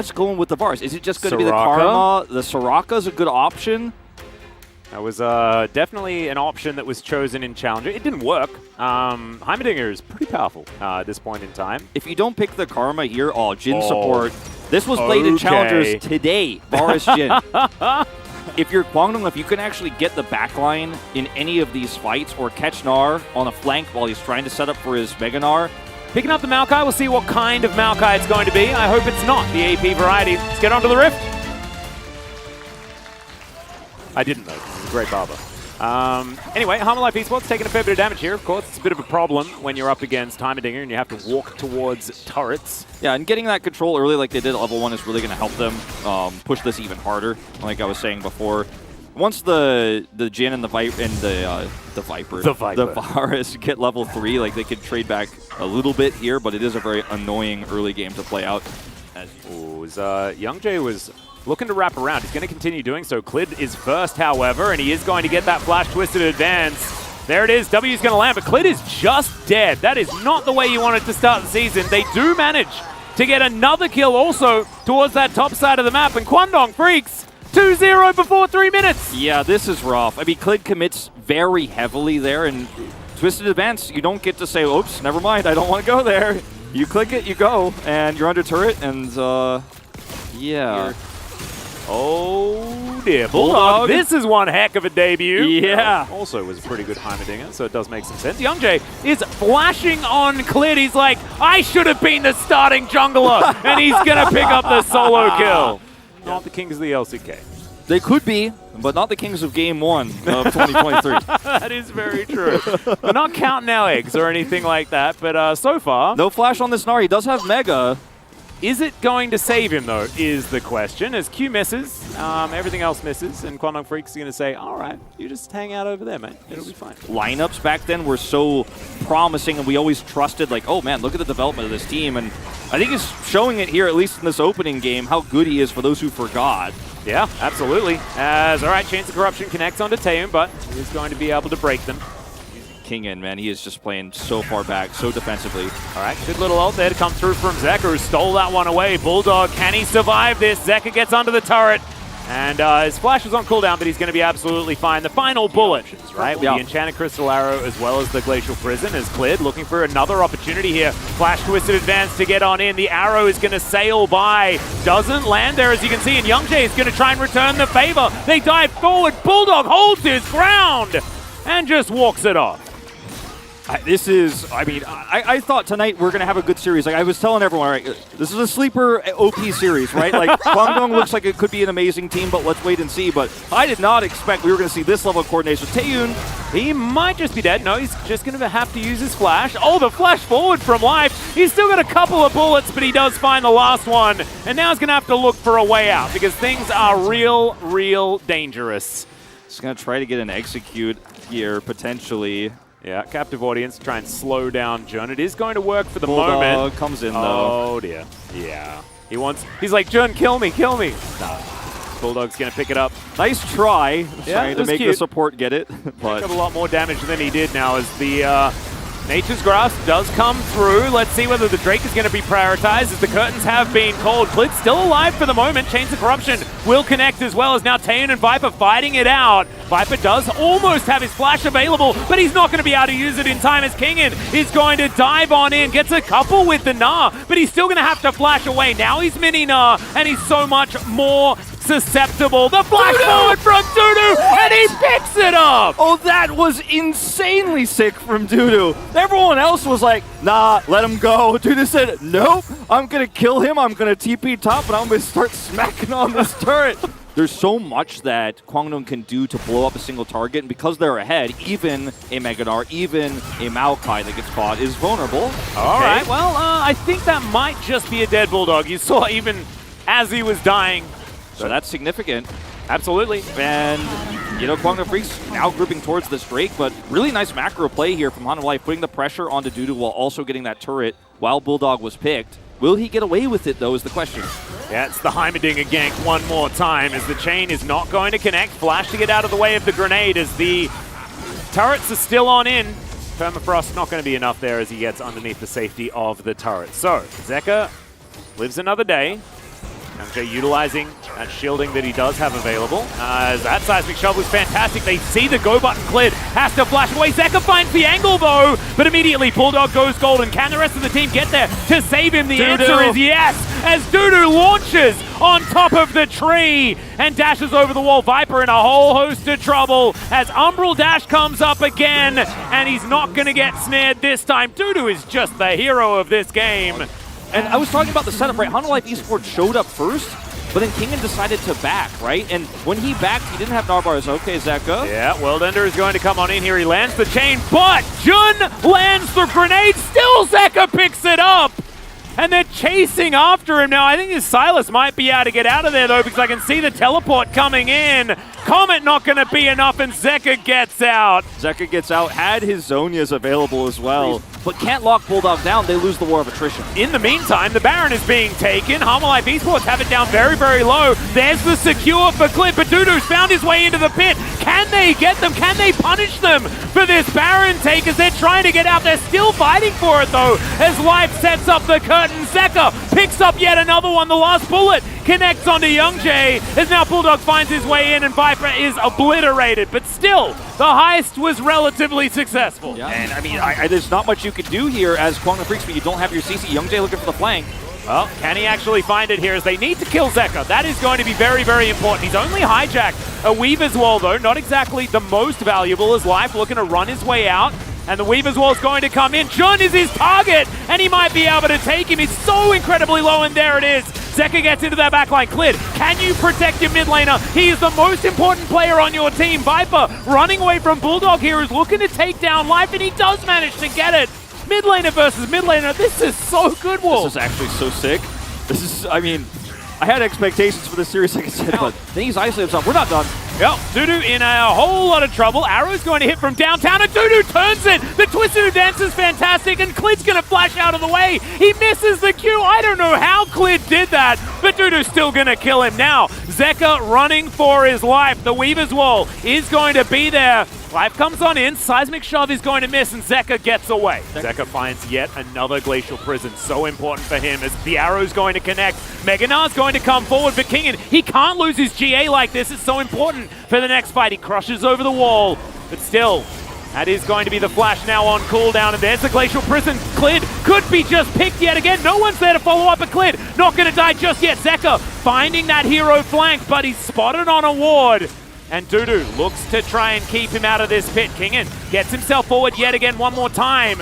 thoughts going with the Vars? Is it just going to be the Karma? The Soraka's a good option? That was definitely an option that was chosen in Challenger. It didn't work. Heimerdinger is pretty powerful at this point in time. If you don't pick the Karma here, Jhin support. This was played in Challengers today, Varus Jhin. If you're Kwangdong, if you can actually get the backline in any of these fights or catch Gnar on a flank while he's trying to set up for his Mega Gnar. Picking up the Maokai, we'll see what kind of Maokai it's going to be. I hope it's not the AP variety. Let's get onto the Rift. I didn't know. This is a great barber. Anyway, Harmalife Esports taking a fair bit of damage here. Of course, it's a bit of a problem when you're up against Heimerdinger and you have to walk towards turrets. Yeah, and getting that control early like they did at level 1 is really going to help them push this even harder, like I was saying before. Once the Jhin and the Varus get level 3, like they could trade back a little bit here, but it is a very annoying early game to play out. Young Jay was looking to wrap around. He's going to continue doing so. Clid is first, however, and he is going to get that flash twisted advance. There it is. W's going to land, but Clid is just dead. That is not the way you wanted to start the season. They do manage to get another kill also towards that top side of the map, and Kwangdong Freaks 2-0 before 3 minutes. Yeah, this is rough. I mean, Clid commits very heavily there, and twisted advance, you don't get to say, oops, never mind, I don't want to go there. You click it, you go, and you're under turret, and yeah. Oh dear, Bulldog. This is one heck of a debut. Yeah. Also was a pretty good Heimerdinger, so it does make some sense. Young Jay is flashing on Clid. He's like, I should have been the starting jungler, and he's going to pick up the solo kill. Not the Kings of the LCK. They could be, but not the Kings of Game 1 of 2023. That is very true. We're not counting our eggs or anything like that, but so far... No flash on this Gnar. He does have Mega. Is it going to save him, though, is the question. As Q misses, everything else misses, and Kwangdong Freaks is going to say, all right, you just hang out over there, man. It'll be fine. Lineups back then were so promising, and we always trusted, like, oh, man, look at the development of this team. And I think he's showing it here, at least in this opening game, how good he is for those who forgot. Yeah, absolutely. As, all right, Chains of Corruption connects onto Taeun, but he's going to be able to break them. King in, man. He is just playing so far back, so defensively. All right, good little ult there to come through from Zeka, who stole that one away. Bulldog, can he survive this? Zeka gets under the turret, and his flash was on cooldown, but he's going to be absolutely fine. The final bullet, right, with the Enchanted Crystal Arrow as well as the Glacial Prison is cleared, looking for another opportunity here. Flash twisted advance to get on in. The arrow is going to sail by. Doesn't land there, as you can see, and Young Jay is going to try and return the favor. They dive forward. Bulldog holds his ground and just walks it off. I thought tonight we're going to have a good series. Like I was telling everyone, right, this is a sleeper OP series, right? Like Kwangdong looks like it could be an amazing team, but let's wait and see. But I did not expect we were going to see this level of coordination. Taeun, he might just be dead. No, he's just going to have to use his flash. Oh, the flash forward from Life. He's still got a couple of bullets, but he does find the last one. And now he's going to have to look for a way out because things are real dangerous. He's going to try to get an execute here, potentially. Yeah, captive audience, try and slow down Jhin. It is going to work for the Bulldog moment. Comes in, though. Oh, dear. Yeah. He's like, Jhin, kill me. Nah. Bulldog's going to pick it up. Nice try. Yeah, trying to make the support get it. But pick up a lot more damage than he did now as the Nature's Grasp does come through. Let's see whether the Drake is going to be prioritized as the curtains have been called. Clid still alive for the moment. Chains of Corruption will connect as well as now Taeun and Viper fighting it out. Viper does almost have his flash available, but he's not going to be able to use it in time as Kingin is going to dive on in. Gets a couple with the Gnar, but he's still going to have to flash away. Now he's mini Gnar, and he's so much more susceptible. The flash forward from Dudu, and he picks it up! Oh, that was insanely sick from Dudu. Everyone else was like, nah, let him go. Dudu said, nope, I'm going to kill him. I'm going to TP top, and I'm going to start smacking on this turret. There's so much that Kwangdong can do to blow up a single target, and because they're ahead, even a Mega Gnar, even a Maokai that gets caught is vulnerable. All right, well, I think that might just be a dead Bulldog. You saw even as he was dying. So that's significant. Absolutely. And, you know, Kwangdong Freaks now grouping towards this Drake, but really nice macro play here from Hanwha Life, putting the pressure onto Dudu while also getting that turret while Bulldog was picked. Will he get away with it, though, is the question. Yeah, it's the Heimerdinger gank one more time as the chain is not going to connect. Flash to get out of the way of the grenade as the turrets are still on in. Permafrost not going to be enough there as he gets underneath the safety of the turret. So, Zeka lives another day. Youngjae utilizing that shielding that he does have available. As that seismic shove was fantastic. They see the go button cleared. Has to flash away. Zeka finds the angle though, but immediately Bulldog goes golden. Can the rest of the team get there to save him? The answer is yes, as Dudu launches on top of the tree and dashes over the wall. Viper in a whole host of trouble as Umbral Dash comes up again, and he's not going to get snared this time. Dudu is just the hero of this game. And I was talking about the setup, right? Hanwha Life Esports showed up first, but then Kingen decided to back, right? And when he backed, he didn't have Narbars. Okay, Zeka. Yeah, Worldender is going to come on in here. He lands the chain, but Jun lands the grenade. Still Zeka picks it up. And they're chasing after him now. I think his Silas might be able to get out of there, though, because I can see the teleport coming in. Comet not going to be enough, and Zeka gets out. Zeka gets out, had his Zonias available as well, but can't lock Bulldog down. They lose the war of attrition. In the meantime, the Baron is being taken. Hanwha Life Esports have it down very, very low. There's the secure for Clip, but Dudu's found his way into the pit. Can they get them? Can they punish them for this Baron take as they're trying to get out? They're still fighting for it, though, as Life sets up the curtain. Zeka picks up yet another one. The last bullet connects onto Youngjae as now Bulldog finds his way in and Viper is obliterated. But still, the heist was relatively successful. Yeah. And I mean, there's not much you could do here as Quantum Freaks, but you don't have your CC. Youngjae looking for the flank. Well, can he actually find it here as they need to kill Zeka? That is going to be very, very important. He's only hijacked a Weaver's Wall, though. Not exactly the most valuable as Life looking to run his way out. And the Weaver's Wall is going to come in. Jun is his target, and he might be able to take him. He's so incredibly low, and there it is. Zeka gets into that backline. Cleared. Can you protect your mid laner? He is the most important player on your team. Viper running away from Bulldog here is looking to take down Life, and he does manage to get it. Mid laner versus mid laner. This is so good, Wolf. This is actually so sick. This is, I mean, I had expectations for this series, like I said, but then he's isolated himself. We're not done. Yep, Dudu in a whole lot of trouble. Arrow's going to hit from downtown, and Dudu turns it. The Twisted Dance is fantastic, and Clid's going to flash out of the way. He misses the Q. I don't know how Clid did that, but Dudu's still going to kill him. Now, Zeka running for his life. The Weaver's Wall is going to be there. Life comes on in, Seismic Shove is going to miss, and Zeka gets away. Zeka finds yet another Glacial Prison, so important for him as the arrow's going to connect. Meganar's going to come forward for Kingen. He can't lose his GA like this, it's so important for the next fight. He crushes over the wall, but still, that is going to be the flash now on cooldown, and there's the Glacial Prison. Clid could be just picked yet again. No one's there to follow up, but Clid not going to die just yet. Zeka finding that hero flank, but he's spotted on a ward. And Dudu looks to try and keep him out of this pit. Kingen gets himself forward yet again one more time.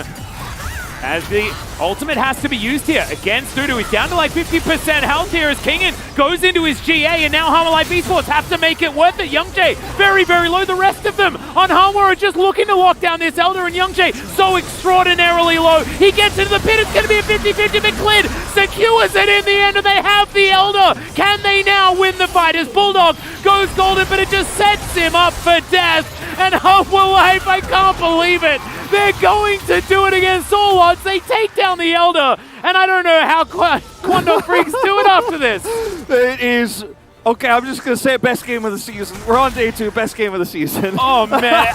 As the ultimate has to be used here against Dudu. He's down to like 50% health here as Kingen goes into his GA, and now Hanwha Life Esports have to make it worth it. Youngjae very, very low. The rest of them on Hanwha are just looking to lock down this Elder, and Youngjae so extraordinarily low. He gets into the pit. It's going to be a 50-50, but Clid secures it in the end, and they have the Elder. Can they now win the fight as Bulldog goes golden, but it just sets him up for death. And Hanwha Life, I can't believe it. They're going to do it against all odds. They take down the Elder, and I don't know how Quandong Freaks do it after this. It is... Okay, I'm just going to say it, best game of the season. We're on day 2, best game of the season. Oh, man.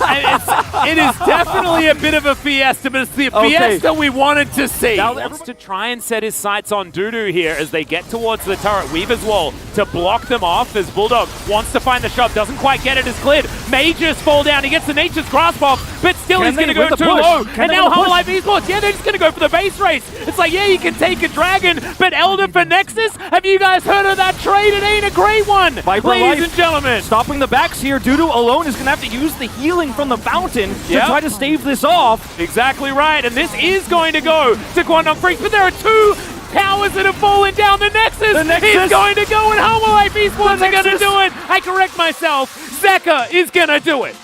It is definitely a bit of a fiesta, but it's the fiesta we wanted to see. Now wants to try and set his sights on Dudu here as they get towards the turret. Weaver's Wall to block them off as Bulldog wants to find the shove. Doesn't quite get it as Clid. May just fall down. He gets the Nature's Grasp off, but still he's going to go too low. And now Hanwha Life Esports, yeah, they're just going to go for the base race. It's like, yeah, you can take a dragon, but Elder for Nexus? Have you guys heard of that trade? It ain't a great one, ladies and gentlemen. Stopping the backs here. Dudu alone is going to have to use the healing from the fountain to try to stave this off. Exactly right, and this is going to go to Quandong Freaks, but there are 2 towers that have fallen down. The Nexus is going to go, and Hanwha Life Esports are going to do it. I correct myself. Zeka is going to do it.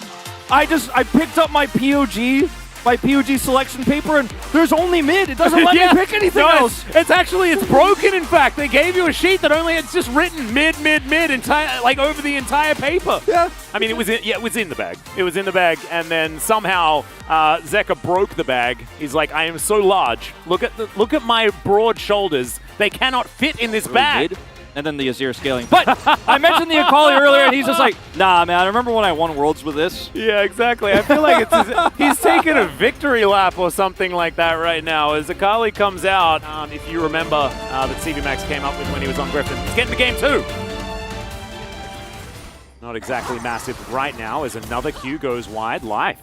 I picked up my POG selection paper, and there's only mid. It doesn't let me pick anything else. It's broken, in fact. They gave you a sheet that it's just written mid, entire, like over the entire paper. Yeah. I mean, it was in the bag. It was in the bag, and then somehow Zeka broke the bag. He's like, I am so large. Look at my broad shoulders. They cannot fit in this bag. and then the Azir scaling. But I mentioned the Akali earlier, and he's just like, nah, man, I remember when I won Worlds with this. Yeah, exactly. I feel like he's taking a victory lap or something like that right now as Akali comes out. If you remember that CV Max came up with when he was on Griffin. He's getting to game 2. Not exactly massive right now as another Q goes wide. Life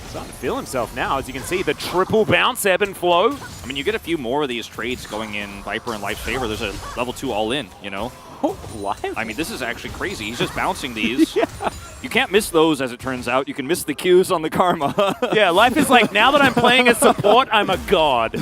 starting to feel himself now. As you can see, the triple bounce ebb and flow. I mean, you get a few more of these trades going in Viper and Life's favor. There's a level 2 all-in, you know? Oh, Life? I mean, this is actually crazy. He's just bouncing these. Yeah. You can't miss those, as it turns out. You can miss the Qs on the Karma. Yeah, Life is like, now that I'm playing as support, I'm a god.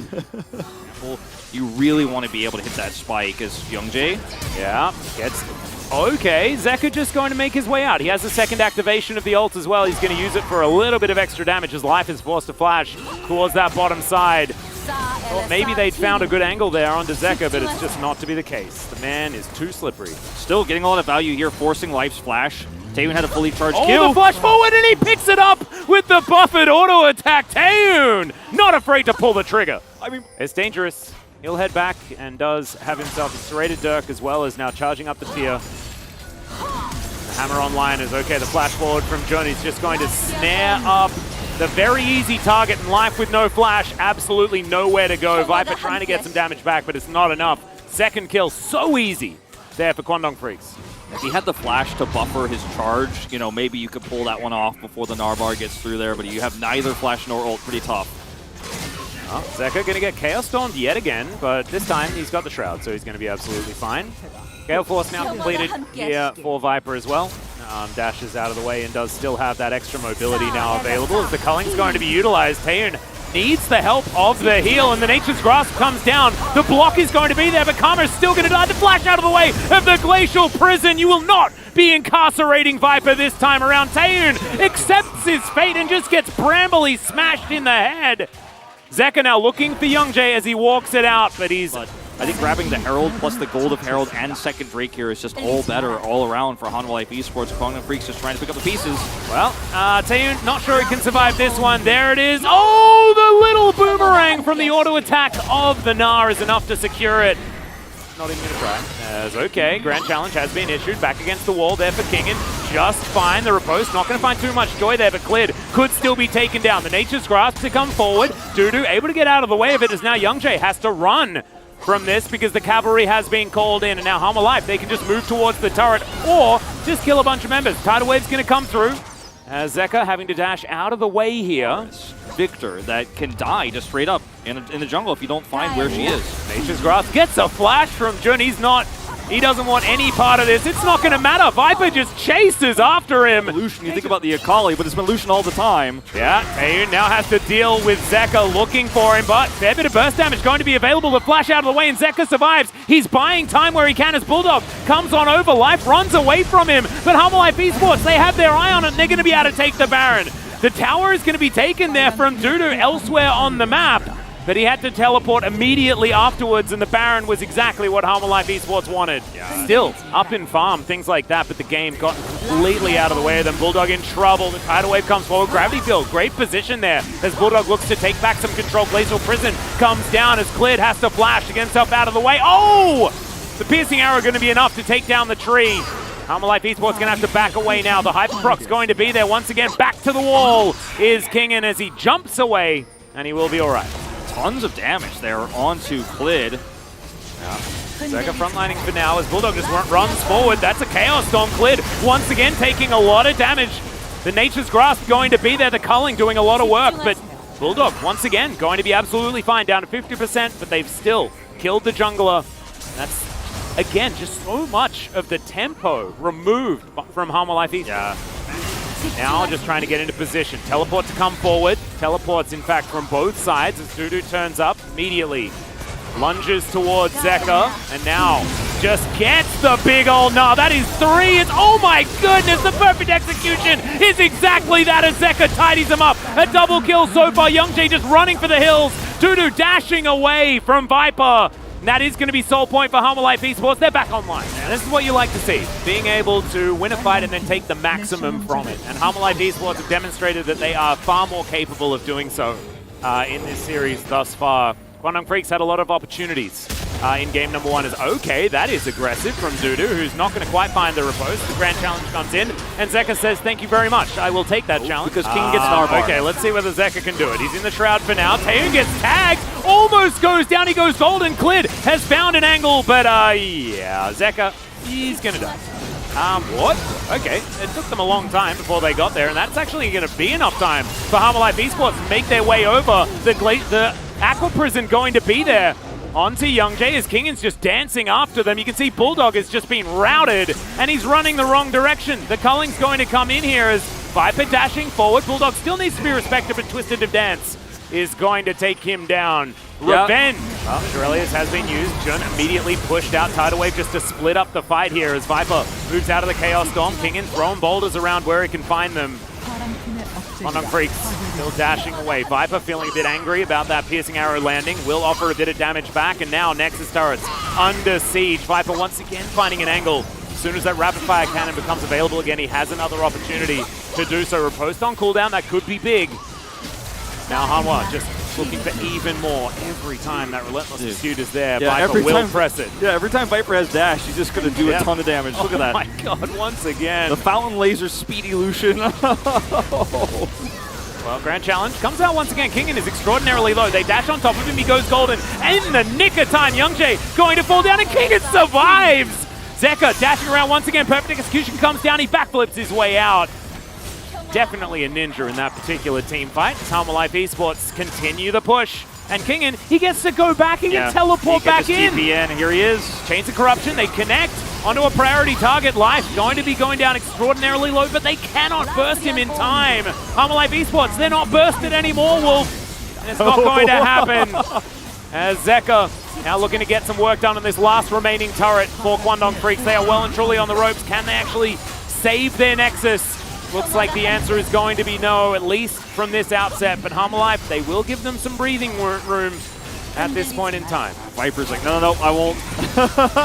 Well, you really want to be able to hit that spike as Youngjae. Yeah, gets... Okay, Zeka just going to make his way out. He has a second activation of the ult as well. He's going to use it for a little bit of extra damage as Life is forced to flash towards that bottom side. Well, maybe they'd found a good angle there onto Zeka, but it's just not to be the case. The man is too slippery. Still getting a lot of value here, forcing Life's flash. Taeyun had a fully charged kill. Oh, the flash forward, and he picks it up with the buffered auto attack. Taeyun, not afraid to pull the trigger. I mean, it's dangerous. He'll head back and does have himself a serrated Dirk as well as now charging up the fear. The hammer online is okay. The flash forward from Johnny's just going to snare up the very easy target in Life with no flash. Absolutely nowhere to go. Viper trying to get some damage back, but it's not enough. Second kill, so easy there for Kwangdong Freaks. If he had the flash to buffer his charge, you know, maybe you could pull that one off before the Narbar gets through there, but you have neither flash nor ult. Pretty tough. Oh, Zeka going to get Chaos Stormed yet again, but this time he's got the Shroud, so he's going to be absolutely fine. Gale Force now completed here for Viper as well. Dashes out of the way and does still have that extra mobility now available as the Culling's going to be utilized. Taeyun needs the help of the heal, and the Nature's Grasp comes down. The block is going to be there, but Karma's still going to die. The flash out of the way of the Glacial Prison. You will not be incarcerating Viper this time around. Taeyun accepts his fate and just gets brambly smashed in the head. Zeka now looking for Youngjae as he walks it out, but he's... I think grabbing the Herald plus the gold of Herald and second Drake here is just all better all around for Hanwha Life Esports. Kwangdong Freaks just trying to pick up the pieces. Well, Taeyun not sure he can survive this one. There it is. Oh, the little boomerang from the auto attack of the Gnar is enough to secure it. Not even going to try. As okay, Grand Challenge has been issued. Back against the wall there for Kingen. Just fine. The Riposte not going to find too much joy there, but cleared. Could still be taken down. The Nature's Grasp to come forward. Dudu able to get out of the way of it as now Youngjae has to run from this because the cavalry has been called in, and now Hanwha Life, they can just move towards the turret or just kill a bunch of members. Tidal Wave's going to come through as Zeka having to dash out of the way here. Victor that can die just straight up in the jungle if you don't find where she is. Nature's Grasp gets a flash from Jun. He doesn't want any part of this. It's not going to matter. Viper just chases after him. Lucian, you think about the Akali, but it's been Lucian all the time. Yeah, Taeyun now has to deal with Zeka looking for him, but fair bit of burst damage going to be available. The flash out of the way, and Zeka survives. He's buying time where he can as Bulldog comes on over. Life runs away from him, but Hanwha Life Esports, they have their eye on it, and they're going to be able to take the Baron. The tower is going to be taken there from Dudu elsewhere on the map, but he had to teleport immediately afterwards, and the Baron was exactly what Hanwha Life Esports wanted. Yeah. Still, up in farm, things like that, but the game got completely out of the way of them. Bulldog in trouble. The Tidal Wave comes forward. Gravity Field, great position there as Bulldog looks to take back some control. Glacial Prison comes down as Cleared has to flash to get himself out of the way. Oh! The Piercing Arrow going to be enough to take down the tree. Hanwha Life Esports going to have to back away now. The Hyperproc's going to be there once again. Back to the wall is Kingen as he jumps away, and he will be all right. Tons of damage there onto Clid. Zeka frontlining for now as Bulldog just runs forward. That's a Chaos Storm. Clid once again taking a lot of damage. The Nature's Grasp going to be there. The Culling doing a lot of work, but Bulldog once again going to be absolutely fine. Down to 50%, but they've still killed the jungler. That's, again, just so much of the tempo removed from Hanwha Life Esports. Yeah. Now just trying to get into position. Teleport to come forward. Teleports, in fact, from both sides as Dudu turns up immediately. Lunges towards Zeka, and now just gets the big ol' Gnar. That is 3. It's, oh my goodness, the perfect execution is exactly that as Zeka tidies him up. A double kill so far. Youngjae just running for the hills. Dudu dashing away from Viper. And that is going to be soul point for Hanwha Life Esports. They're back online. And this is what you like to see. Being able to win a fight and then take the maximum from it. And Hanwha Life Esports have demonstrated that they are far more capable of doing so in this series thus far. Kwangdong Freaks had a lot of opportunities. in game number 1 is okay. That is aggressive from Dudu, who's not going to quite find the riposte. The grand challenge comes in, and Zeka says, thank you very much. I will take that challenge. Because King gets Narbar. Okay, let's see whether Zeka can do it. He's in the shroud for now. Taeyun gets tagged, almost goes down. He goes golden. Clid has found an angle, but yeah, Zeka, he's going to die. What? Okay, it took them a long time before they got there, and that's actually going to be enough time for Harmalife Esports to make their way over. The Aqua Prison going to be there onto Youngjae as Kingan's just dancing after them. You can see Bulldog has just been routed, and he's running the wrong direction. The culling's going to come in here as Viper dashing forward. Bulldog still needs to be respected, but Twisted of Dance is going to take him down. Yep. Revenge. Well, Shurelius has been used. Jun immediately pushed out Tidal Wave just to split up the fight here as Viper moves out of the Chaos Storm. Kingan throwing boulders around where he can find them. Quandong Freaks still dashing away. Viper feeling a bit angry about that piercing arrow landing. Will offer a bit of damage back, and now Nexus turrets under siege. Viper once again finding an angle. As soon as that rapid fire cannon becomes available again, he has another opportunity to do so. Riposte on cooldown, that could be big. Now Hanwha just looking for even more every time that relentless pursuit is there. Yeah, Viper will press it. Yeah, every time Viper has dash, he's just going to do a ton of damage. Look at that. Oh my god, once again. The Fountain Laser Speedy Lucian. Well, grand challenge comes out once again. Kingan is extraordinarily low. They dash on top of him. He goes golden. In the nick of time, Youngjae going to fall down, and Kingan survives. Zeka dashing around once again. Perfect execution comes down. He backflips his way out. Definitely a ninja in that particular team fight. Harmalife Esports continue the push. And Kingan, he gets to go back and can teleport back in. TP in. Here he is. Chains of Corruption, they connect onto a priority target. Life going to be going down extraordinarily low, but they cannot burst him in time. Harmalife Esports, they're not bursted anymore, Wolf. And it's not going to happen. As Zeka now looking to get some work done on this last remaining turret for Quandong Freaks. They are well and truly on the ropes. Can they actually save their Nexus? Looks like the answer is going to be no, at least from this outset. But Harmalife, they will give them some breathing room at this point in time. Viper's like, no, I won't.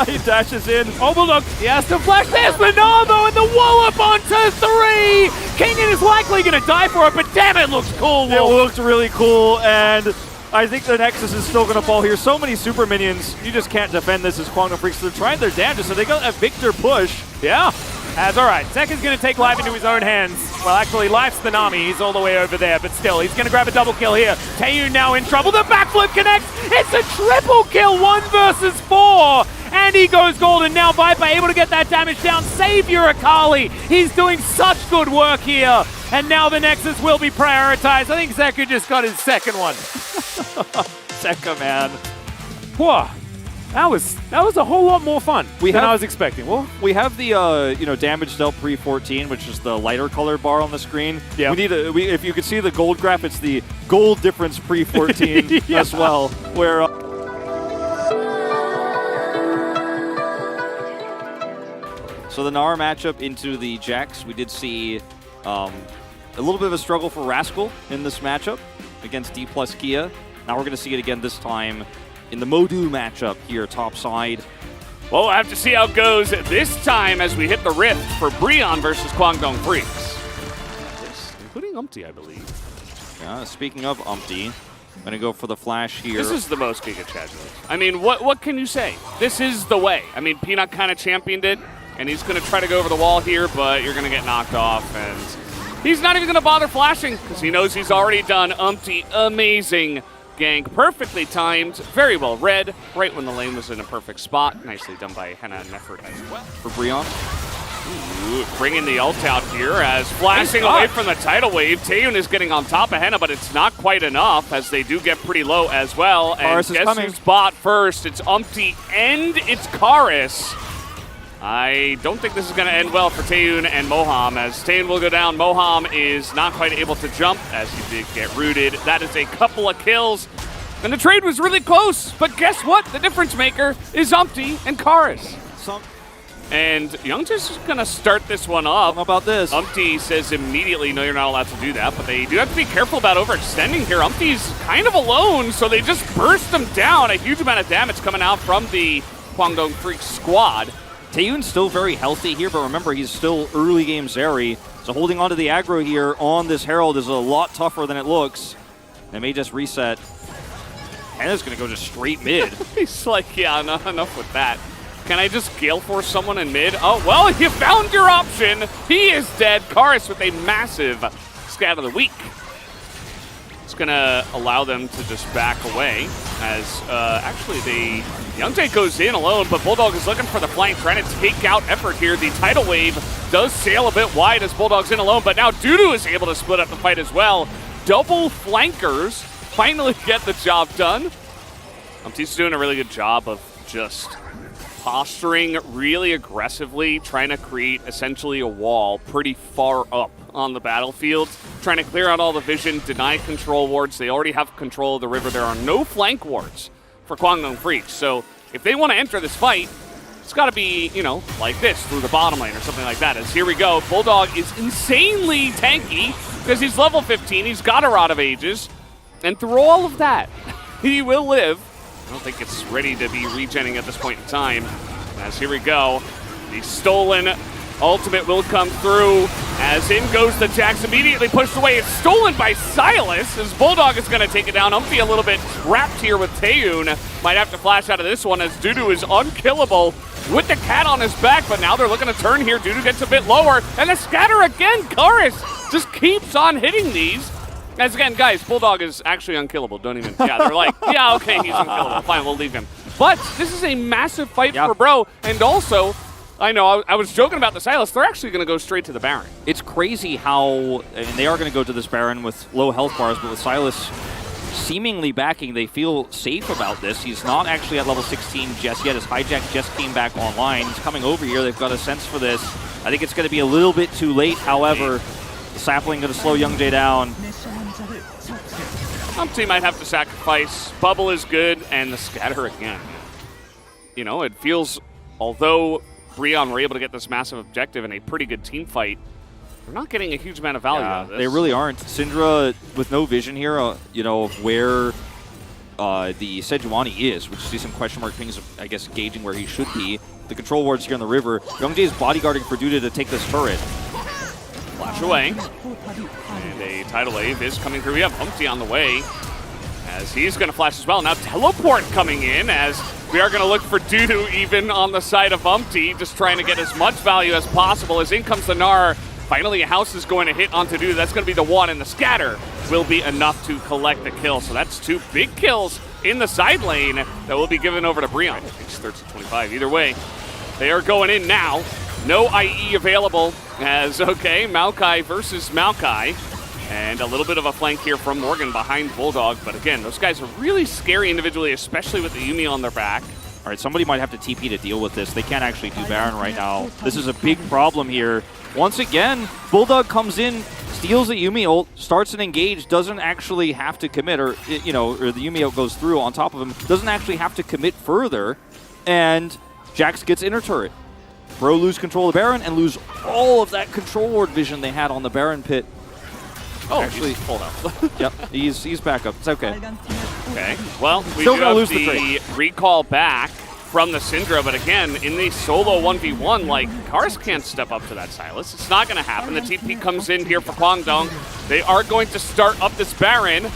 He dashes in. Oh, Bulldog, he has to flash. There's Monavo and the wallop onto 3! Kingan is likely going to die for it, but damn, it looks cool, Wolf. It looked really cool, and I think the Nexus is still going to fall here. So many super minions, you just can't defend this as Quandong Freaks. They're trying their damage, so they got a Victor push. Yeah. As all right, Zeka's going to take life into his own hands. Well, actually, Life's the Nami. He's all the way over there, but still, he's going to grab a double kill here. Taeyun now in trouble. The backflip connects. It's a triple kill, 1 versus 4. And he goes golden. Now Viper able to get that damage down. Save your Akali. He's doing such good work here. And now the Nexus will be prioritized. I think Zeka just got his second one. Zeka, man. Whoa. That was a whole lot more fun than I was expecting. Well, we have the damage dealt pre-14, which is the lighter color bar on the screen. Yeah. We need if you could see the gold graph, it's the gold difference pre-14 as well, where. So the Nara matchup into the Jax, we did see a little bit of a struggle for Rascal in this matchup against D+ Kia. Now we're going to see it again this time in the Modu matchup here, top side. Well, we'll have to see how it goes this time as we hit the rift for Breon versus Quandong Freaks. Yes, including Umpty, I believe. Yeah, speaking of Umpty, I'm going to go for the flash here. This is the most Giga Chad. I mean, what can you say? This is the way. I mean, Peanut kind of championed it, and he's going to try to go over the wall here, but you're going to get knocked off, and he's not even going to bother flashing because he knows he's already done Umpty. Amazing gank, perfectly timed, very well read, right when the lane was in a perfect spot. Nicely done by Henna and Nefert as well. For Breon. Ooh, bringing the ult out here as flashing away from the tidal wave. Taeyun is getting on top of Henna, but it's not quite enough as they do get pretty low as well. And guess who's bot first? It's Umpty and it's Karis. I don't think this is going to end well for Taeyun and Moham, as Taeyun will go down. Moham is not quite able to jump, as he did get rooted. That is a couple of kills, and the trade was really close. But guess what? The difference maker is Umpty and Karis. And Young's just going to start this one off. How about this? Umpty says immediately, no, you're not allowed to do that, but they do have to be careful about overextending here. Umpty's kind of alone, so they just burst him down. A huge amount of damage coming out from the Quandong Freaks squad. Taeyun's still very healthy here, but remember, he's still early game Zeri. So holding on to the aggro here on this Herald is a lot tougher than it looks. They may just reset. Henna's going to go just straight mid. He's like, yeah, enough with that. Can I just Gale Force someone in mid? Oh, well, you found your option. He is dead. Karis with a massive scat of the week. It's going to allow them to just back away as actually the Youngjae goes in alone, but Bulldog is looking for the flank, trying to take out effort here. The tidal wave does sail a bit wide as Bulldog's in alone, but now Dudu is able to split up the fight as well. Double flankers finally get the job done. Umtee's doing a really good job of just posturing really aggressively, trying to create essentially a wall pretty far up on the battlefield, trying to clear out all the vision, deny control wards. They already have control of the river. There are no flank wards for Kwangdong Freak. So if they want to enter this fight, it's got to be, you know, like this, through the bottom lane or something like that. As here we go, Bulldog is insanely tanky because he's level 15. He's got a Rod of Ages. And through all of that, he will live. I don't think it's ready to be regenning at this point in time. As here we go, the stolen ultimate will come through. As in goes the Jax, immediately pushed away. It's stolen by Silas as Bulldog is going to take it down. Umpty a little bit trapped here with Taeyun. Might have to flash out of this one as Dudu is unkillable with the cat on his back, but now they're looking to turn here. Dudu gets a bit lower, and the scatter again. Karis just keeps on hitting these. As again, guys, Bulldog is actually unkillable. Don't even, yeah, they're like, yeah, okay, he's unkillable. Fine, we'll leave him. But this is a massive fight for Bro, and also, I know, I was joking about the Silas. They're actually going to go straight to the Baron. It's crazy how, and they are going to go to this Baron with low health bars, but with Silas seemingly backing, they feel safe about this. He's not actually at level 16 just yet. His hijack just came back online. He's coming over here. They've got a sense for this. I think it's going to be a little bit too late, however. The sapling going to slow Youngjae down. Umpty might have to sacrifice. Bubble is good, and the scatter again. You know, it feels, although Breon were able to get this massive objective in a pretty good team fight, they're not getting a huge amount of value out of this. They really aren't. Syndra with no vision here, you know, of where the Sejuani is, which you see some question mark things, I guess, gauging where he should be. The control wards here in the river. Youngjae is bodyguarding for Duda to take this turret. Flash away. And a tidal wave is coming through. We have Humpty on the way as he's going to flash as well. Now teleport coming in as we are going to look for Dudu even on the side of Humpty, just trying to get as much value as possible. As in comes the Gnar. Finally, a house is going to hit onto Dudu. That's going to be the one, and the scatter will be enough to collect the kill. So that's 2 big kills in the side lane that will be given over to Breon. It's 13-25. Either way, they are going in now. No IE available as, okay, Maokai versus Maokai. And a little bit of a flank here from Morgan behind Bulldog. But again, those guys are really scary individually, especially with the Yuumi on their back. All right, somebody might have to TP to deal with this. They can't actually do Baron right now. This is a big problem here. Once again, Bulldog comes in, steals the Yuumi ult, starts an engage, doesn't actually have to commit, or, you know, or the Yuumi ult goes through on top of him, doesn't actually have to commit further, and Jax gets inner turret. Bro lose control of the Baron and lose all of that control ward vision they had on the Baron pit. Oh, actually, hold on. Yep, he's back up. It's okay. Okay. Well, we Still do gonna have lose the recall back from the Syndra, but again, in the solo 1v1, like, Karis can't step up to that Silas. It's not going to happen. The TP comes in here for Kwangdong. They are going to start up this Baron.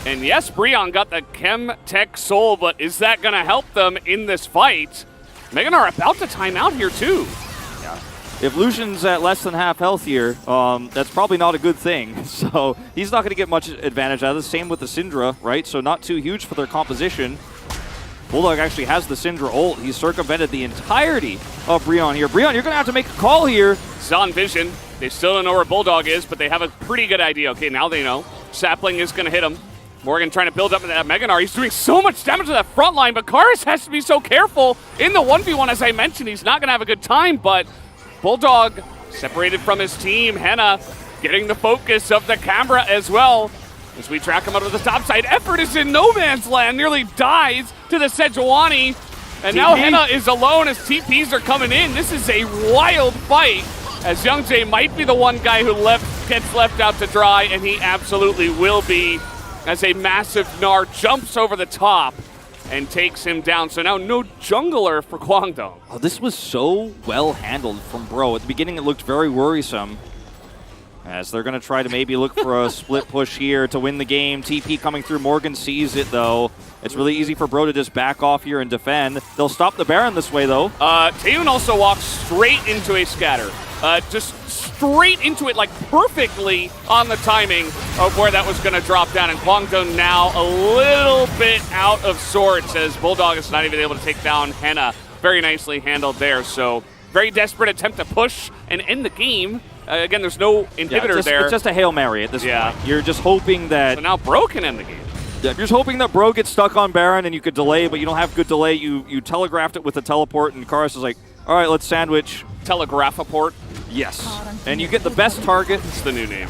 And yes, Breon got the Chem Tech Soul, but is that going to help them in this fight? Megan are about to time out here, too. Yeah. If Lucian's at less than half health here, that's probably not a good thing. So he's not going to get much advantage out of this. Same with the Syndra, right? So not too huge for their composition. Bulldog actually has the Syndra ult. He's circumvented the entirety of Breon here. Breon, you're going to have to make a call here. Zon Vision. They still don't know where Bulldog is, but they have a pretty good idea. Okay, now they know. Sapling is going to hit him. Morgan trying to build up into that Mega Gnar. He's doing so much damage to that front line, but Karis has to be so careful. In the 1v1, as I mentioned, he's not going to have a good time, but Bulldog separated from his team. Henna getting the focus of the camera as well. As we track him out of the top side. Effort is in no man's land, nearly dies to the Sejuani. And now Henna is alone as TPs are coming in. This is a wild fight, as Youngjae might be the one guy who gets left out to dry, and he absolutely will be, as a massive Gnar jumps over the top and takes him down. So now no jungler for Kwangdong. Oh, this was so well handled from Bro. At the beginning, it looked very worrisome. as they're going to try to maybe look for a split push here to win the game. TP coming through. Morgan sees it, though. It's really easy for Bro to just back off here and defend. They'll stop the Baron this way, though. Taeyun also walks straight into a scatter. Just straight into it, like perfectly on the timing of where that was going to drop down. And Kwangdong now a little bit out of sorts as Bulldog is not even able to take down Henna. Very nicely handled there. So very desperate attempt to push and end the game. Again, there's no inhibitor there. It's just a Hail Mary at this point. You're just hoping that... So now Bro can end the game. You're just hoping that Bro gets stuck on Baron and you could delay, but you don't have good delay. You telegraphed it with a teleport, and Karis is like, all right, let's sandwich. Telegraphaport? Yes. And you get the best target. It's the new name.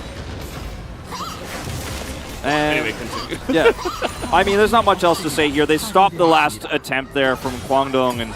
And anyway, continue. Yeah. I mean, there's not much else to say here. They stopped the last attempt there from Kwangdong, and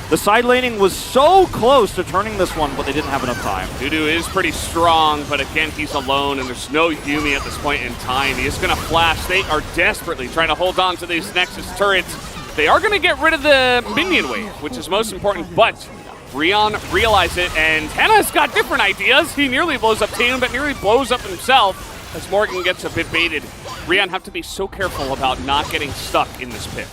the side laning was so close to turning this one, but they didn't have enough time. Dudu is pretty strong, but again, he's alone, and there's no Yuumi at this point in time. He is going to flash. They are desperately trying to hold on to these Nexus turrets. They are going to get rid of the minion wave, which is most important, but Rion realized it, and Henna's got different ideas. He nearly blows up Taeyun, but nearly blows up himself as Morgan gets a bit baited. Rion have to be so careful about not getting stuck in this pit.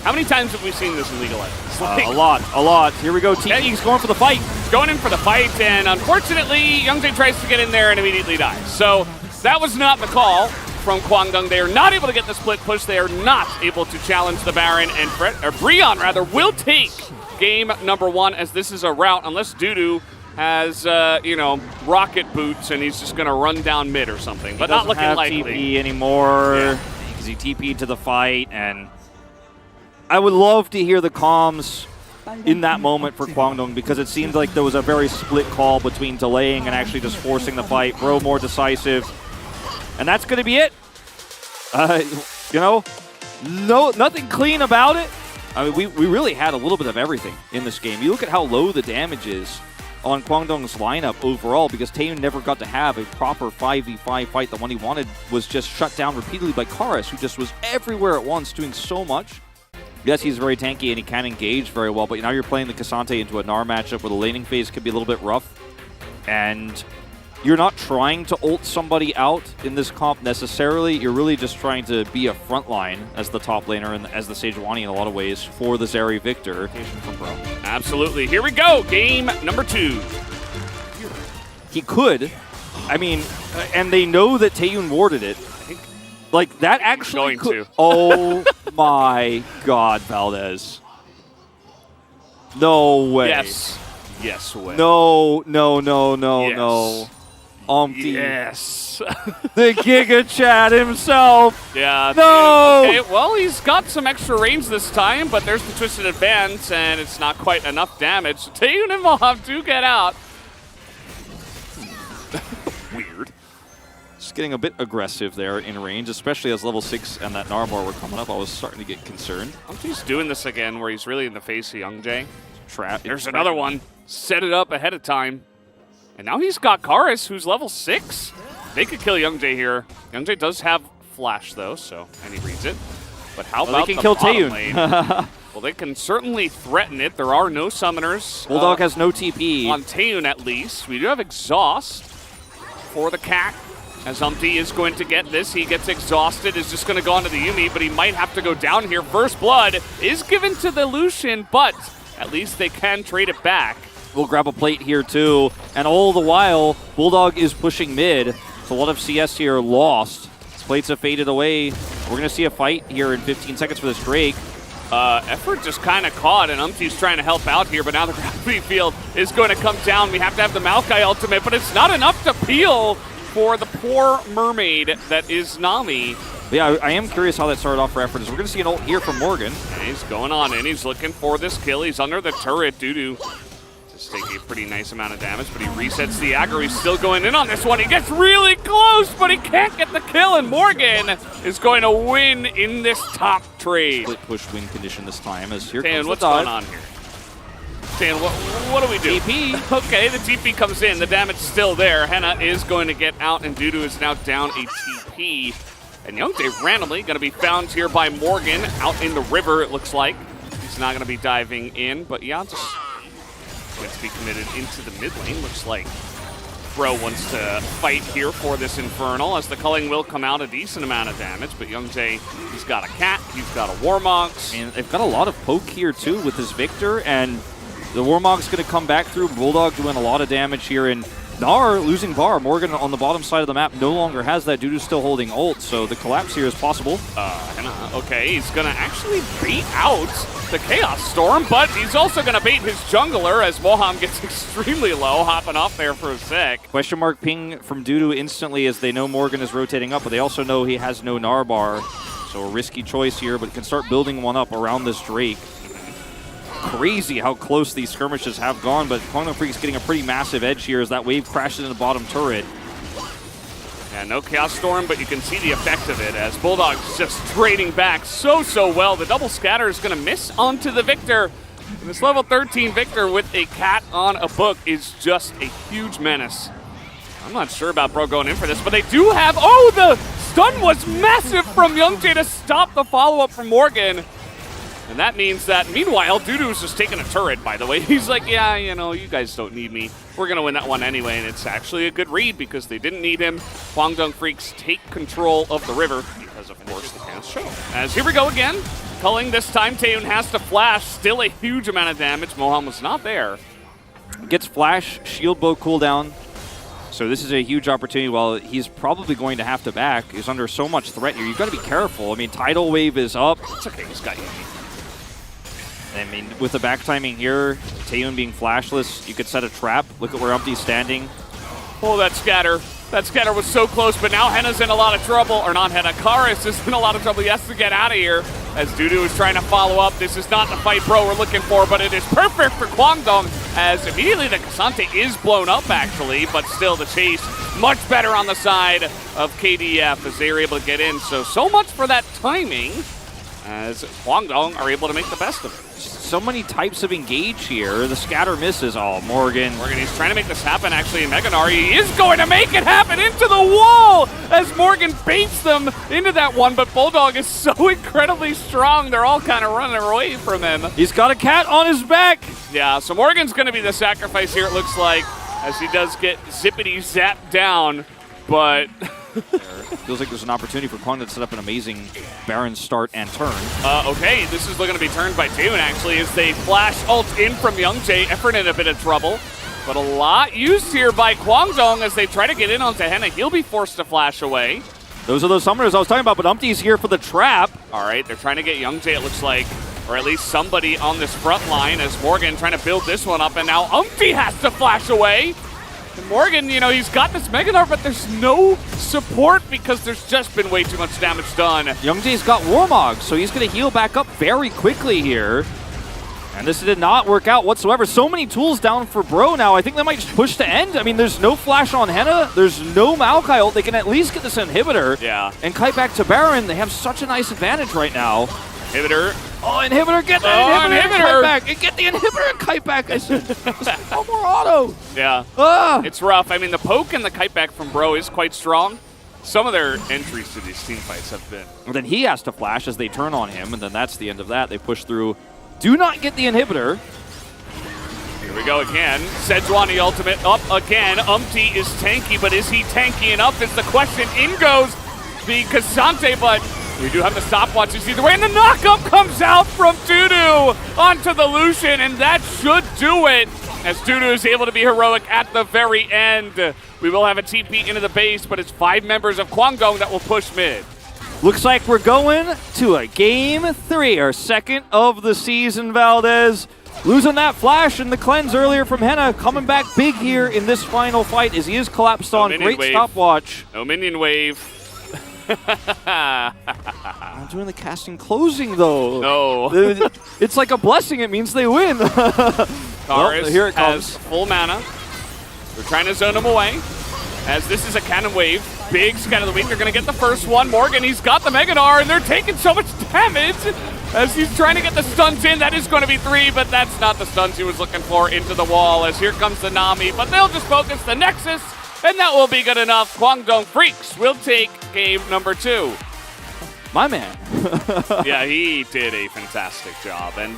How many times have we seen this in League of Legends? A lot. Here we go. TP's going for the fight. Going in for the fight, and unfortunately, Youngjae tries to get in there and immediately dies. So that was not the call from Kwangdong. They are not able to get the split push. They are not able to challenge the Baron, and Brion will take game number 1, as this is a rout, unless Dudu has, rocket boots and he's just going to run down mid or something, but not looking likely. TP anymore because he TP'd to the fight, and I would love to hear the comms in that moment for Kwangdong, because it seemed like there was a very split call between delaying and actually just forcing the fight. Bro more decisive, and that's going to be it. Nothing clean about it. I mean, we really had a little bit of everything in this game. You look at how low the damage is on Kwangdong's lineup overall, because Taeyun never got to have a proper 5v5 fight. The one he wanted was just shut down repeatedly by Karis, who just was everywhere at once, doing so much. Yes, he's very tanky and he can engage very well, but now you're playing the Cassante into a Gnar matchup where the laning phase could be a little bit rough, and you're not trying to ult somebody out in this comp necessarily. You're really just trying to be a front line as the top laner and as the Sejuani in a lot of ways for the Zeri Victor. From Bro. Absolutely. Here we go. Game number 2. He could. I mean, and they know that Taeyun warded it. Like, that actually could. Oh my God, Valdez. No way. Yes. Yes way. No. Yes. Yes. The Giga Chad himself. Yeah. No. Okay, well, he's got some extra range this time, but there's the Twisted Advance, and it's not quite enough damage. So Taeyun and Mob do get out. Weird. Just getting a bit aggressive there in range, especially as level 6 and that Narmor were coming up. I was starting to get concerned. He's doing this again where he's really in the face of Youngjae. There's another one. Set it up ahead of time. And now he's got Karis, who's level 6. They could kill Youngjae here. Youngjae does have Flash, though, and he reads it. But how about they can kill bottom Taeyun. lane? Well, they can certainly threaten it. There are no summoners. Bulldog has no TP. On Taeyun, at least. We do have Exhaust for the Cat, as Humpty is going to get this. He gets exhausted, is just going to go onto the Yuumi, but he might have to go down here. First Blood is given to the Lucian, but at least they can trade it back. We'll grab a plate here too, and all the while, Bulldog is pushing mid. So a lot of CS here lost. His plates have faded away. We're going to see a fight here in 15 seconds for this Drake. Effort just kind of caught, and Umti's trying to help out here, but now the gravity field is going to come down. We have to have the Maokai ultimate, but it's not enough to peel for the poor mermaid that is Nami. Yeah, I am curious how that started off for Effort. We're going to see an ult here from Morgan. And he's going on in. He's looking for this kill. He's under the turret. Dudu just taking a pretty nice amount of damage, but he resets the aggro. He's still going in on this one. He gets really close, but he can't get the kill, and Morgan is going to win in this top trade. Split push win condition this time, as here Dan, comes what's the dive. going on here? Dan, what do we do? TP. Okay, the TP comes in. The damage is still there. Henna is going to get out, and Dudu is now down a TP. And Youngjae randomly going to be found here by Morgan out in the river, it looks like. He's not going to be diving in, but yeah, just going to be committed into the mid lane, looks like. Bro wants to fight here for this Infernal, as the culling will come out a decent amount of damage, but Youngjae, he's got a cat, he's got a Warmogs. And they've got a lot of poke here too with this Victor, and the Warmog's going to come back through. Bulldog doing a lot of damage here, and Gnar losing Var. Morgan on the bottom side of the map no longer has that. Dudu's still holding ult, so the collapse here is possible. Okay, he's going to actually bait out the Chaos Storm, but he's also going to bait his jungler as Moham gets extremely low, hopping off there for a sec. Question mark ping from Dudu instantly as they know Morgan is rotating up, but they also know he has no Gnar bar. So a risky choice here, but can start building one up around this Drake. Crazy how close these skirmishes have gone, but Kwangdong Freak's getting a pretty massive edge here as that wave crashes in the bottom turret. Yeah, no Chaos Storm, but you can see the effect of it as Bulldog's just trading back so well. The double scatter is going to miss onto the Victor. And this level 13 Victor with a cat on a book is just a huge menace. I'm not sure about Bro going in for this, but they do have... Oh, the stun was massive from Youngjae to stop the follow-up from Morgan. And that means that, meanwhile, Dudu's just taking a turret, by the way. He's like, yeah, you know, you guys don't need me. We're going to win that one anyway, and it's actually a good read because they didn't need him. Kwangdong Freaks take control of the river because, of course, they can't show. As here we go again. Culling this time, Taeyun has to flash. Still a huge amount of damage. Moham was not there. Gets flash, shield bow cooldown. So this is a huge opportunity. While he's probably going to have to back, he's under so much threat here. You've got to be careful. I mean, tidal wave is up. It's okay, he's got you. I mean, with the back timing here, Taeyun being flashless, you could set a trap. Look at where Umpty's standing. Oh, that scatter. That scatter was so close, but now Henna's in a lot of trouble. Or not Henna, Karis is in a lot of trouble. He has to get out of here as Dudu is trying to follow up. This is not the fight Bro we're looking for, but it is perfect for Kwangdong as immediately the Kasante is blown up, actually, but still the chase much better on the side of KDF as they're able to get in. So much for that timing as Kwangdong are able to make the best of it. So many types of engage here. The scatter misses. Oh, Morgan, he's trying to make this happen, actually, in Meganar. He is going to make it happen into the wall as Morgan baits them into that one, but Bulldog is so incredibly strong. They're all kind of running away from him. He's got a cat on his back. Yeah, so Morgan's going to be the sacrifice here, it looks like, as he does get zippity zapped down, but... Feels like there's an opportunity for Kwangdong to set up an amazing Baron start and turn. Okay, this is looking to be turned by Taeyun, actually, as they flash ult in from Youngjae. Effort in a bit of trouble, but a lot used here by Kwangdong as they try to get in onto Henna. He'll be forced to flash away. Those are those summoners I was talking about, but Umpty's here for the trap. All right, they're trying to get Youngjae, it looks like, or at least somebody on this front line as Morgan trying to build this one up, and now Umpty has to flash away. And Morgan, you know, he's got this Meganar, but there's no support because there's just been way too much damage done. Youngjae's got Warmog, so he's going to heal back up very quickly here. And this did not work out whatsoever. So many tools down for Bro now. I think they might just push to end. I mean, there's no flash on Henna. There's no Maokai ult. They can at least get this inhibitor. Yeah. And kite back to Baron. They have such a nice advantage right now. Inhibitor. Oh, inhibitor, get that inhibitor and kite back. And get the inhibitor and kite back. No more auto. Yeah. It's rough. I mean, the poke and the kite back from Bro is quite strong. Some of their entries to these team fights have been. And then he has to flash as they turn on him, and then that's the end of that. They push through. Do not get the inhibitor. Here we go again. Sejuani ultimate up again. Umpty is tanky, but is he tanky enough is the question. In goes the Kasante, but we do have the stopwatches either way, and the knockup comes out from Dudu onto the Lucian, and that should do it, as Dudu is able to be heroic at the very end. We will have a TP into the base, but it's 5 members of Kwangdong that will push mid. Looks like we're going to a Game 3, our second of the season, Valdez. Losing that flash and the cleanse earlier from Henna, coming back big here in this final fight as he is collapsed on. Great stopwatch. No minion wave. I'm doing the casting closing, though. No. It's like a blessing. It means they win. Karis here it comes. has full mana. They're trying to zone him away, as this is a cannon wave. Big scan of the week. They're going to get the first one. Morgan, he's got the Meganar, and they're taking so much damage as he's trying to get the stuns in. That is going to be 3, but that's not the stuns he was looking for into the wall, as here comes the Nami. But they'll just focus the Nexus, and that will be good enough. Kwangdong Freaks will take game number 2. My man. Yeah, he did a fantastic job. And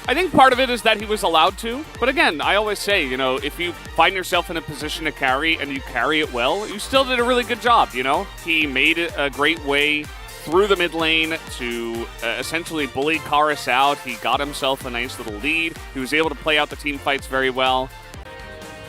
I think part of it is that he was allowed to. But again, I always say, you know, if you find yourself in a position to carry and you carry it well, you still did a really good job, you know? He made it a great way through the mid lane to essentially bully Karis out. He got himself a nice little lead. He was able to play out the team fights very well.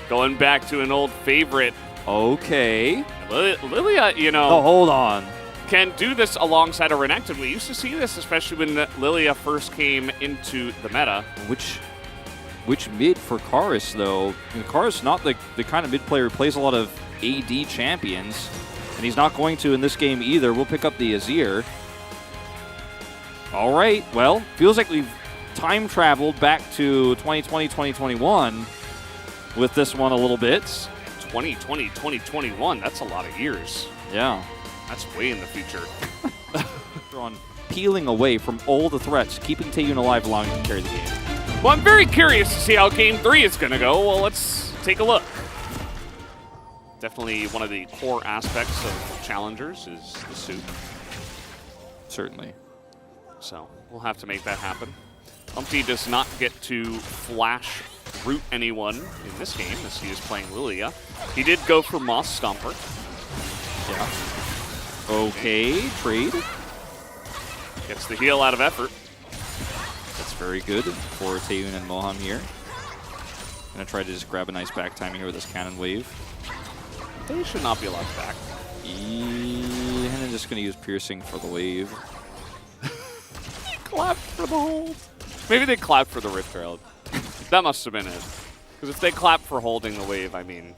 Going back to an old favorite. Okay. Lilia, you know. Oh, hold on. Can do this alongside a Renekton. We used to see this, especially when Lilia first came into the meta. Which mid for Karis, though? I mean, Karis not the kind of mid player who plays a lot of AD champions. And he's not going to in this game either. We'll pick up the Azir. All right. Well, feels like we've time traveled back to 2020, 2021 with this one a little bit. 2020, 2021. That's a lot of years. Yeah. That's way in the future. On peeling away from all the threats, keeping Taeyun alive, allowing him to carry the game. Well, I'm very curious to see how Game 3 is going to go. Well, let's take a look. Definitely one of the core aspects of challengers is the suit. Certainly. So we'll have to make that happen. Umpty does not get to flash root anyone in this game as he is playing Lilia. He did go for Moss Stomper. Yeah. Okay, trade. Gets the heal out of effort. That's very good for Taeyun and Moham here. Gonna try to just grab a nice back timing here with this cannon wave. They should not be allowed back. And I'm just going to use Piercing for the wave. Clapped for the hold. Maybe they clapped for the Rift Herald. That must have been it. Because if they clap for holding the wave, I mean,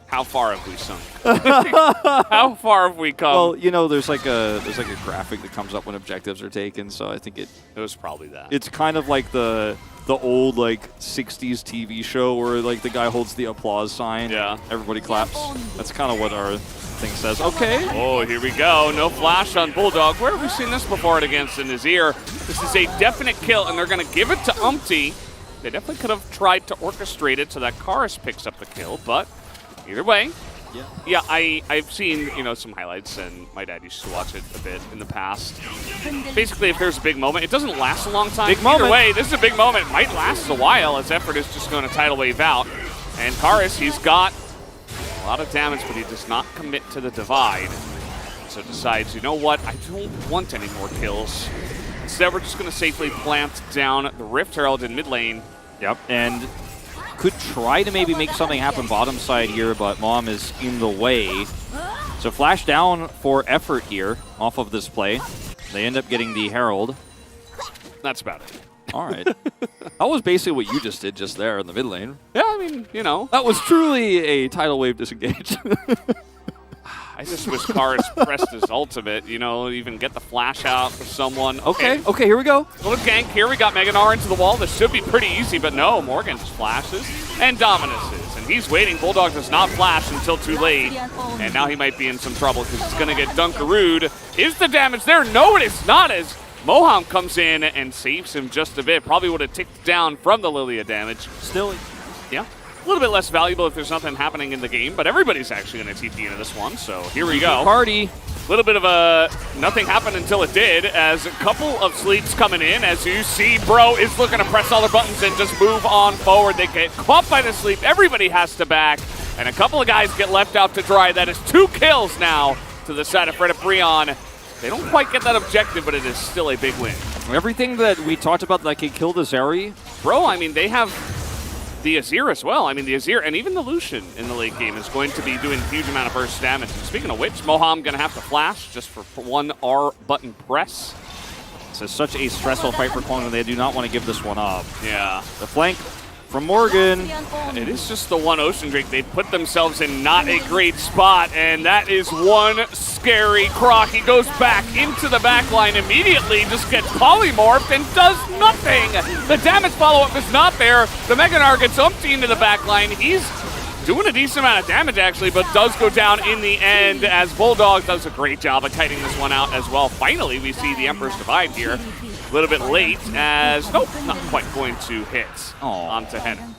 how far have we sunk? How far have we come? Well, you know, there's like a graphic that comes up when objectives are taken, so I think it was probably that. It's kind of like the old like 60s TV show where like the guy holds the applause sign. Yeah. Everybody claps. That's kind of what our thing says. Okay. Oh, here we go. No flash on Bulldog. Where have we seen this before against an Azir? This is a definite kill, and they're going to give it to Umpty. They definitely could have tried to orchestrate it so that Karis picks up the kill, but either way. Yeah, I've seen, you know, some highlights, and my dad used to watch it a bit in the past. Basically, if there's a big moment, it doesn't last a long time. Big moment. Either way, this is a big moment. It might last a while as Effort is just going to tidal wave out. And Karis, he's got a lot of damage, but he does not commit to the divide. So decides, you know what, I don't want any more kills. Instead, we're just going to safely plant down the Rift Herald in mid lane. Yep, and could try to maybe make something happen bottom side here, but Mom is in the way. So flash down for Effort here off of this play. They end up getting the Herald. That's about it. All right. That was basically what you just did just there in the mid lane. Yeah, I mean, you know. That was truly a tidal wave disengage. I just wish Karis pressed his ultimate, you know, even get the flash out for someone. Okay, here we go. Little gank here. We got Meganar into the wall. This should be pretty easy, but no. Morgan just flashes. And Dominus is. And he's waiting. Bulldog does not flash until too late. And now he might be in some trouble because he's going to get Dunkarood. Is the damage there? No, it is not, as Moham comes in and saves him just a bit. Probably would have ticked down from the Lilia damage. Still, yeah. A little bit less valuable if there's nothing happening in the game, but everybody's actually going to TP into this one, so here we go. Party. A little bit of a nothing happened until it did, as a couple of sleeps coming in. As you see, Bro is looking to press all the buttons and just move on forward. They get caught by the sleep. Everybody has to back, and a couple of guys get left out to dry. That is 2 kills now to the side of Fred Brion. They don't quite get that objective, but it is still a big win. Everything that we talked about, like he killed the Zeri. Bro, I mean, they have the Azir as well. I mean, the Azir and even the Lucian in the late game is going to be doing a huge amount of burst damage. And speaking of which, Moham going to have to flash just for one R button press. This is such a stressful fight for Clone, and they do not want to give this one up. Yeah. The flank from Morgan. It is just the one Ocean Drake. They put themselves in not a great spot, and that is one scary Croc. He goes back into the back line immediately, just gets polymorphed and does nothing. The damage follow-up is not there. The Meganar gets Umpty into the back line. He's doing a decent amount of damage, actually, but does go down in the end as Bulldog does a great job of kiting this one out as well. Finally, we see the Emperor's Divide here. A little bit late as, nope, not quite going to hit onto Henna.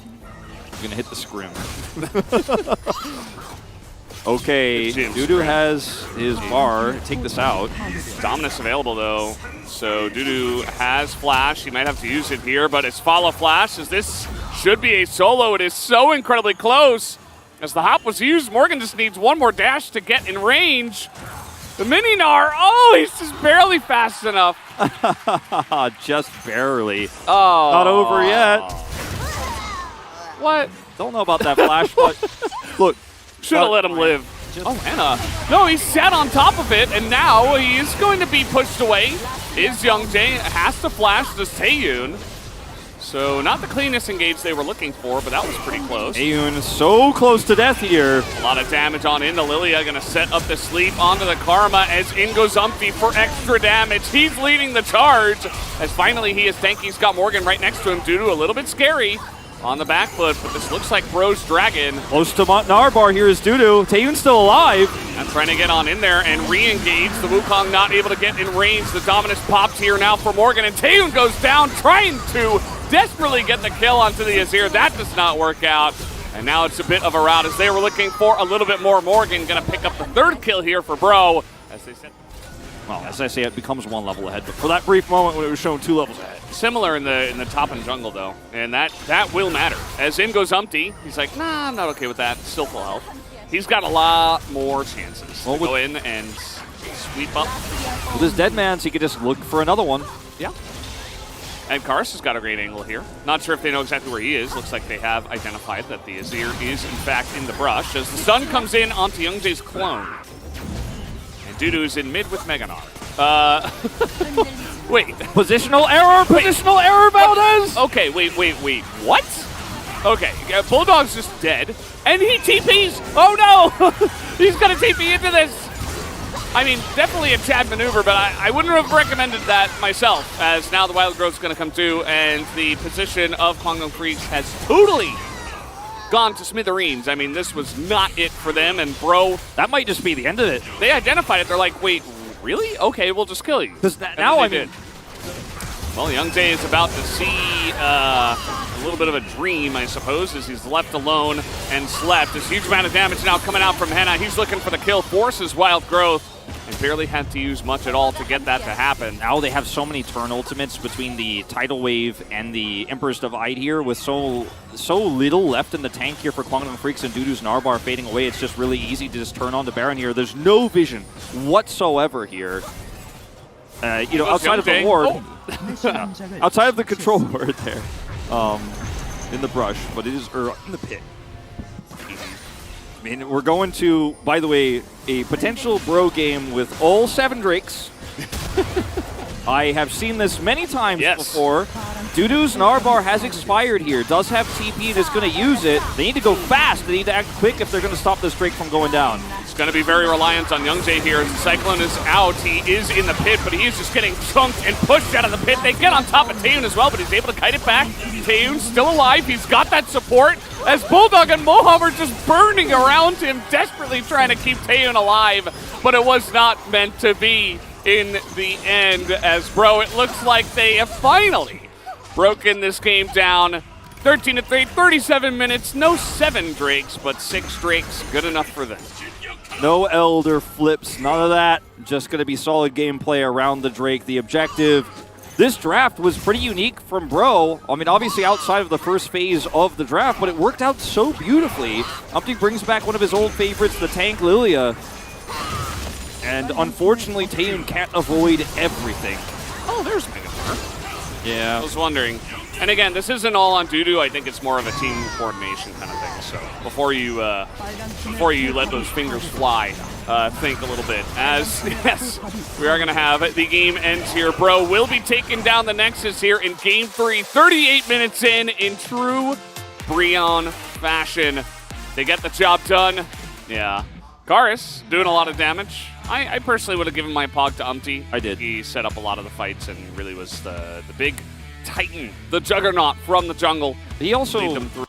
Going to hit the scrim. Okay, Dudu has his bar. Take this out. Dominus available, though. So Dudu has flash. He might have to use it here, but it's follow flash, as this should be a solo. It is so incredibly close. As the hop was used, Morgan just needs one more dash to get in range. The mini-Gnar, oh, he's just barely fast enough. Just barely. Oh. Not over yet. What? Don't know about that flash, but look. Should have let him live. Oh, Anna. No, he sat on top of it, and now he is going to be pushed away. Is Youngjae, has to flash, does Taeyun. So not the cleanest engage they were looking for, but that was pretty close. Taeyun so close to death here. A lot of damage on into Lilia, going to set up the sleep onto the Karma as in goes Umpty for extra damage. He's leading the charge as finally he is tanky. He's got Morgan right next to him. Dudu a little bit scary on the back foot, but this looks like Bro's Dragon. Close to Gnar bar here is Dudu. Taeyun's still alive. And trying to get on in there and re-engage. The Wukong not able to get in range. The Dominus popped here now for Morgan, and Taeyun goes down trying to desperately get the kill onto the Azir. That does not work out. And now it's a bit of a rout as they were looking for a little bit more. Morgan going to pick up the third kill here for Bro. As they said. Well, as I say, it becomes one level ahead, but for that brief moment when it was shown 2 levels ahead. Similar in the top and jungle, though, and that will matter. As in goes Umpty, he's like, nah, I'm not okay with that. Still full health. He's got a lot more chances to go in and sweep up. With his dead mans, he could just look for another one. Yeah. And Karthus has got a great angle here. Not sure if they know exactly where he is. Looks like they have identified that the Azir is, in fact, in the brush. As the stun comes in onto Youngjae's clone. And Dudu is in mid with Mega Gnar. Wait. Positional error! Positional error, Valdez! Okay, wait. What? Okay, Bulldog's just dead. And he TPs! Oh no! He's gonna TP into this! I mean, definitely a Chad maneuver, but I wouldn't have recommended that myself, as now the Wild Growth's gonna come too, and the position of Kwangdong Freaks has totally gone to smithereens. I mean, this was not it for them, and Bro, that might just be the end of it. They identified it. They're like, wait, really? Okay, we'll just kill you. Because now I mean, well, Youngjae is about to see a little bit of a dream, I suppose, as he's left alone and slept. This huge amount of damage now coming out from Henna. He's looking for the kill, forces Wild Growth, and barely had to use much at all to get that to happen. Now they have so many turn ultimates between the Tidal Wave and the Emperor's Divide here, with so little left in the tank here for Kwangdong Freaks and Dudu's Gnar bar fading away. It's just really easy to just turn on the Baron here. There's no vision whatsoever here. You know, outside of the ward, outside of the control ward there, in the brush, but it is in the pit. I mean, we're going to, by the way, a potential Bro game with all 7 Drakes. I have seen this many times before. Dudu's Gnar bar has expired here. Does have TP and is going to use it. They need to go fast. They need to act quick if they're going to stop this Drake from going down. It's going to be very reliant on Youngjae here. As the Cyclone is out, he is in the pit, but he is just getting chunked and pushed out of the pit. They get on top of Taeyun as well, but he's able to kite it back. Taeyun's still alive. He's got that support as Bulldog and Moham are just burning around him, desperately trying to keep Taeyun alive, but it was not meant to be in the end. As Bro, it looks like they have finally broken this game down. 13-3, 37 minutes, no 7 Drakes, but 6 Drakes, good enough for them. No Elder flips, none of that. Just going to be solid gameplay around the Drake. The objective, this draft was pretty unique from Bro. I mean, obviously outside of the first phase of the draft, but it worked out so beautifully. Umpty brings back one of his old favorites, the tank Lilia. And unfortunately, Taeyun can't avoid everything. Oh, there's Mega Gnar. Yeah. I was wondering. And again, this isn't all on Dudu. I think it's more of a team coordination kind of thing. So before you let those fingers fly, think a little bit. As, yes, we are going to have the game ends here. Bro will be taking down the Nexus here in Game 3. 38 minutes in true Breon fashion. They get the job done. Yeah. Karthus doing a lot of damage. I personally would have given my pog to Umpty. I did. He set up a lot of the fights and really was the big Titan, the juggernaut from the jungle. He also lead them through.